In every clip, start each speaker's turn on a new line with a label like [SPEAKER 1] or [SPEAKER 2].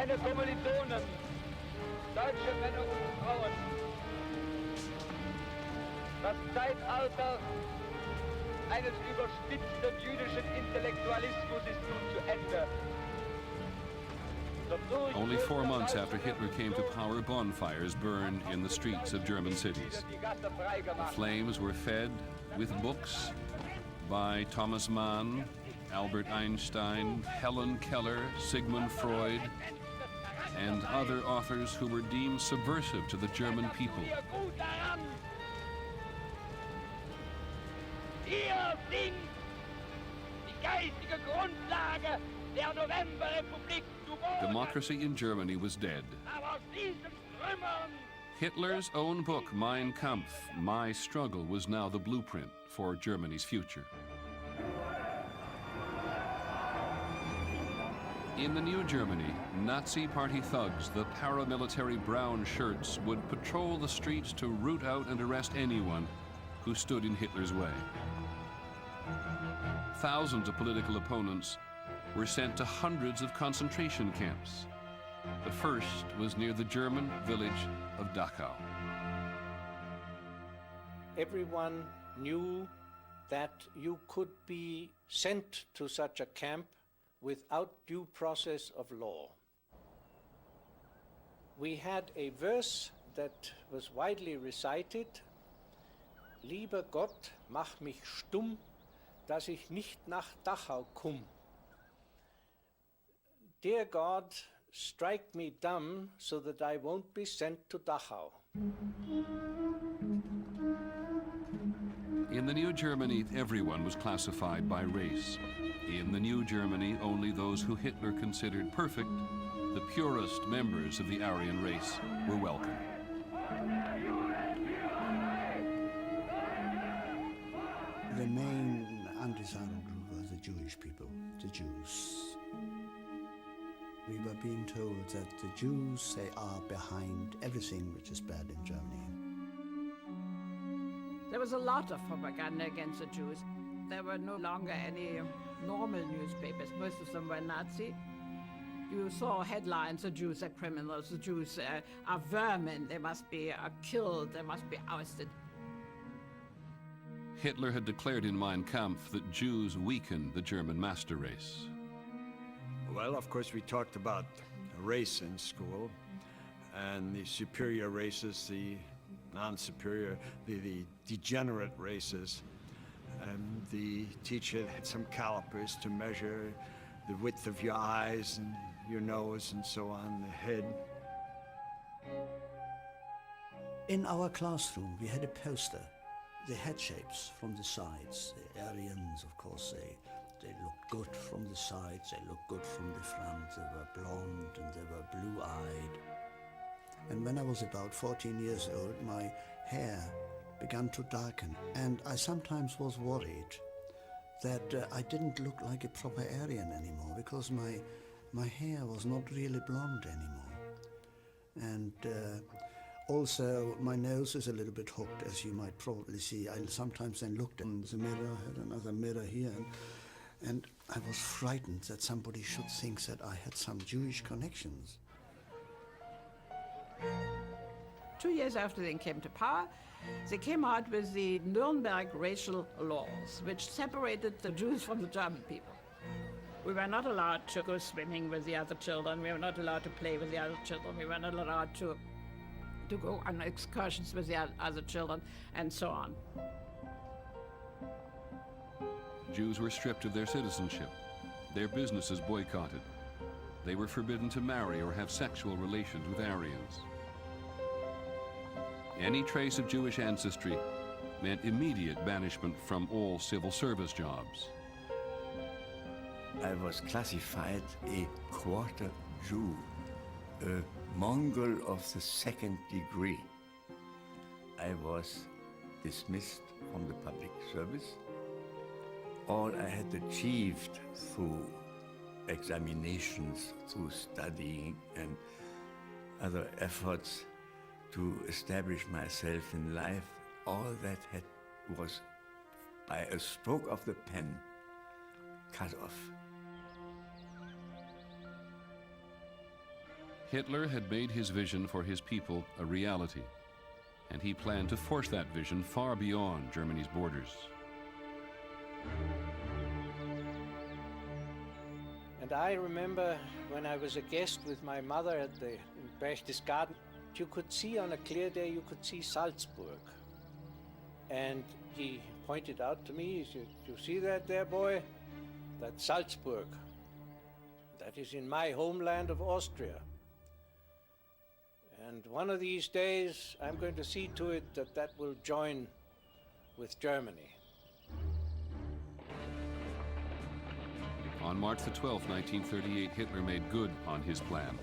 [SPEAKER 1] Meine Kommilitonen, deutsche Männer und Frauen, das Zeitalter eines überspitzten jüdischen Intellektualismus ist nun zu Ende.
[SPEAKER 2] Only 4 months after Hitler came to power, bonfires burned in the streets of German cities. The flames were fed with books by Thomas Mann, Albert Einstein, Helen Keller, Sigmund Freud, and other authors who were deemed subversive to the German people.
[SPEAKER 1] Hier sind die geistige Grundlage der Novemberrepublik geboren.
[SPEAKER 2] Democracy in Germany was dead.
[SPEAKER 1] Aber aus diesen Trümmern
[SPEAKER 2] Hitler's own book, Mein Kampf, My Struggle, was now the blueprint for Germany's future. In the new Germany, Nazi party thugs, the paramilitary brown shirts, would patrol the streets to root out and arrest anyone who stood in Hitler's way. Thousands of political opponents were sent to hundreds of concentration camps. The first was near the German village of Dachau.
[SPEAKER 3] Everyone knew that you could be sent to such a camp without due process of law. We had a verse that was widely recited: Lieber Gott, mach mich stumm, dass ich nicht nach Dachau komm. Dear God, strike me dumb so that I won't be sent to Dachau.
[SPEAKER 2] In the new Germany, everyone was classified by race. In the new Germany, only those who Hitler considered perfect, the purest members of the Aryan race, were welcome.
[SPEAKER 4] The main undesirable group was the Jewish people, the Jews. We were being told that the Jews, they are behind everything which is bad in Germany.
[SPEAKER 5] There was a lot of propaganda against the Jews. There were no longer any normal newspapers. Most of them were Nazi. You saw headlines: the Jews are criminals, the Jews are vermin, they must be killed, they must be ousted.
[SPEAKER 2] Hitler had declared in Mein Kampf that Jews weakened the German master race.
[SPEAKER 6] Well, of course, we talked about race in school, and the superior races, the non-superior, the degenerate races. And the teacher had some calipers to measure the width of your eyes and your nose and so on, the head.
[SPEAKER 4] In our classroom, we had a poster. The head shapes from the sides. The Aryans, of course, they looked good from the sides, they looked good from the front. They were blonde and they were blue-eyed. And when I was about 14 years old, my hair began to darken, and I sometimes was worried that I didn't look like a proper Aryan anymore, because my hair was not really blonde anymore. And also my nose is a little bit hooked, as you might probably see. I sometimes then looked in the mirror, had another mirror here, and I was frightened that somebody should think that I had some Jewish connections.
[SPEAKER 5] 2 years after they came to power, they came out with the Nuremberg racial laws, which separated the Jews from the German people. We were not allowed to go swimming with the other children. We were not allowed to play with the other children. We were not allowed to go on excursions with the other children, and so on.
[SPEAKER 2] Jews were stripped of their citizenship. Their businesses boycotted. They were forbidden to marry or have sexual relations with Aryans. Any trace of Jewish ancestry meant immediate banishment from all civil service jobs.
[SPEAKER 7] I was classified a quarter Jew, a Mongol of the second degree. I was dismissed from the public service. All I had achieved through examinations, through studying and other efforts to establish myself in life, all that was by a stroke of the pen cut off.
[SPEAKER 2] Hitler had made his vision for his people a reality, and he planned to force that vision far beyond Germany's borders.
[SPEAKER 3] And I remember when I was a guest with my mother at the Berchtesgaden, you could see on a clear day, you could see Salzburg. And he pointed out to me, he said, "You see that there, boy? That's Salzburg. That is in my homeland of Austria. And one of these days, I'm going to see to it that that will join with Germany."
[SPEAKER 2] On March the 12th, 1938, Hitler made good on his plan.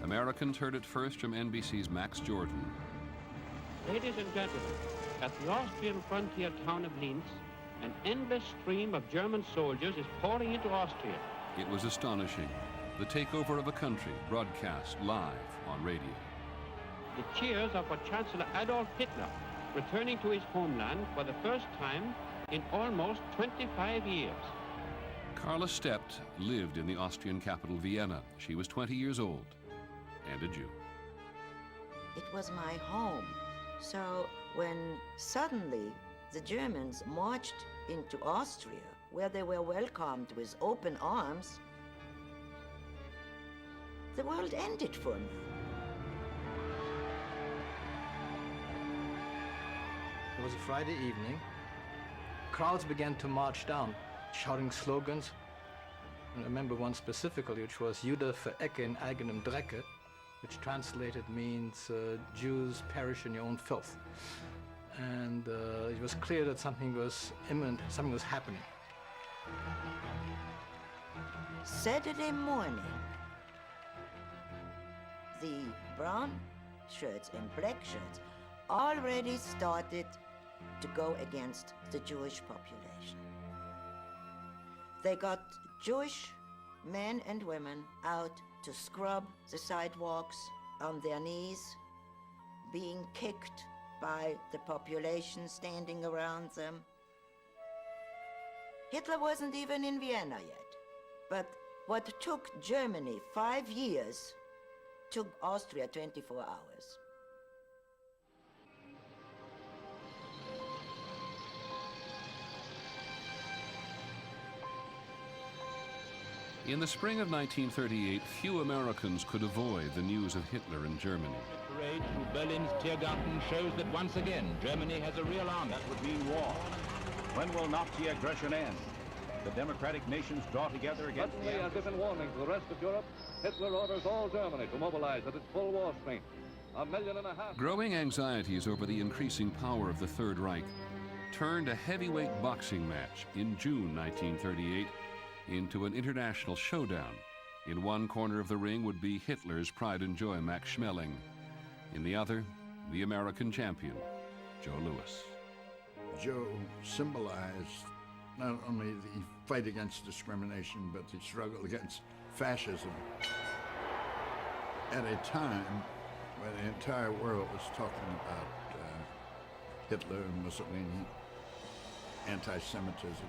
[SPEAKER 2] Americans heard it first from NBC's Max Jordan.
[SPEAKER 8] Ladies and gentlemen, at the Austrian frontier town of Linz, an endless stream of German soldiers is pouring into Austria.
[SPEAKER 2] It was astonishing. The takeover of a country broadcast live on radio.
[SPEAKER 8] The cheers are for Chancellor Adolf Hitler, returning to his homeland for the first time in almost 25 years.
[SPEAKER 2] Carla Stept lived in the Austrian capital, Vienna. She was 20 years old and a Jew.
[SPEAKER 9] It was my home. So when suddenly the Germans marched into Austria, where they were welcomed with open arms, the world ended for me.
[SPEAKER 10] It was a Friday evening. Crowds began to march down, shouting slogans. And I remember one specifically, which was Jude verecke in eigenem Drecke, which translated means Jews perish in your own filth. And it was clear that something was imminent, something was happening.
[SPEAKER 9] Saturday morning, the brown shirts and black shirts already started to go against the Jewish population. They got Jewish men and women out to scrub the sidewalks on their knees, being kicked by the population standing around them. Hitler wasn't even in Vienna yet. But what took Germany 5 years took Austria 24 hours.
[SPEAKER 2] In the spring of 1938, few Americans could avoid the news of Hitler in Germany.
[SPEAKER 11] The parade through Berlin's Tiergarten shows that once again Germany has a real army.
[SPEAKER 12] That would mean war. When will Nazi aggression end? The democratic nations draw together against
[SPEAKER 1] Suddenly, as if in warning to the rest of Europe, Hitler orders all Germany to mobilize at its full war strength. 1.5 million.
[SPEAKER 2] Growing anxieties over the increasing power of the Third Reich turned a heavyweight boxing match in June 1938 into an international showdown. In one corner of the ring would be Hitler's pride and joy, Max Schmeling. In the other, the American champion, Joe Louis.
[SPEAKER 6] Joe symbolized not only the fight against discrimination, but the struggle against fascism at a time when the entire world was talking about Hitler and Mussolini, anti-Semitism.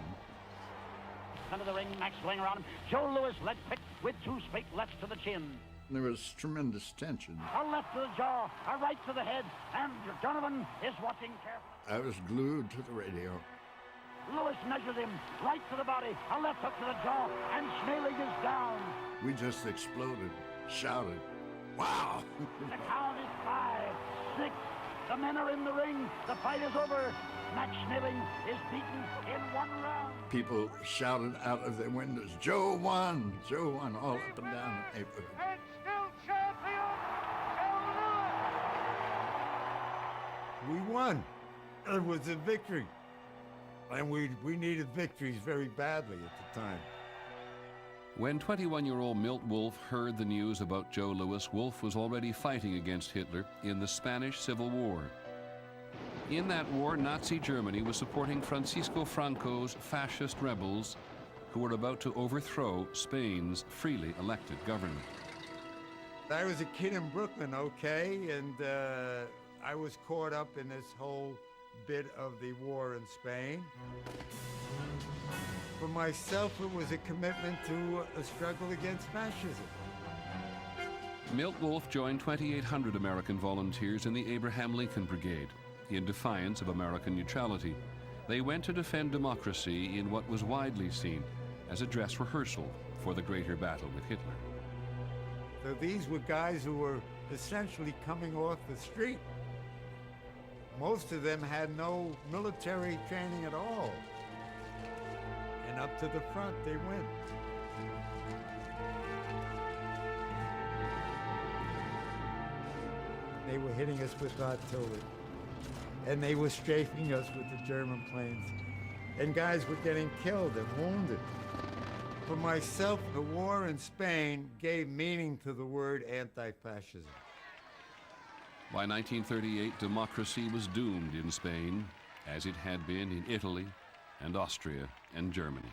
[SPEAKER 13] Under the ring, Max going around him. Joe Louis led quick with two straight lefts to the chin.
[SPEAKER 6] There was tremendous tension.
[SPEAKER 13] A left to the jaw, a right to the head, and Donovan is watching carefully.
[SPEAKER 6] I was glued to the radio.
[SPEAKER 13] Louis measures him, right to the body, a left hook to the jaw, and Schmeling is down.
[SPEAKER 6] We just exploded, shouted, wow!
[SPEAKER 13] The count is 5, 6. The men are in the ring. The fight is over. Max Schmeling is beaten in one round.
[SPEAKER 6] People shouted out of their windows, Joe won! Joe won, all up and down the neighborhood.
[SPEAKER 1] And still champion, Joe Louis!
[SPEAKER 14] We won. It was a victory. And we needed victories very badly at the time.
[SPEAKER 2] When 21-year-old Milt Wolff heard the news about Joe Louis, Wolff was already fighting against Hitler in the Spanish Civil War. In that war, Nazi Germany was supporting Francisco Franco's fascist rebels who were about to overthrow Spain's freely elected government.
[SPEAKER 14] I was a kid in Brooklyn, okay, and I was caught up in this whole bit of the war in Spain. For myself, it was a commitment to a struggle against fascism.
[SPEAKER 2] Milt Wolfe joined 2,800 American volunteers in the Abraham Lincoln Brigade. In defiance of American neutrality, they went to defend democracy in what was widely seen as a dress rehearsal for the greater battle with Hitler.
[SPEAKER 14] So these were guys who were essentially coming off the street. Most of them had no military training at all. And up to the front they went. They were hitting us with artillery. And they were strafing us with the German planes. And guys were getting killed and wounded. For myself, the war in Spain gave meaning to the word anti-fascism.
[SPEAKER 2] By 1938, democracy was doomed in Spain, as it had been in Italy and Austria and Germany.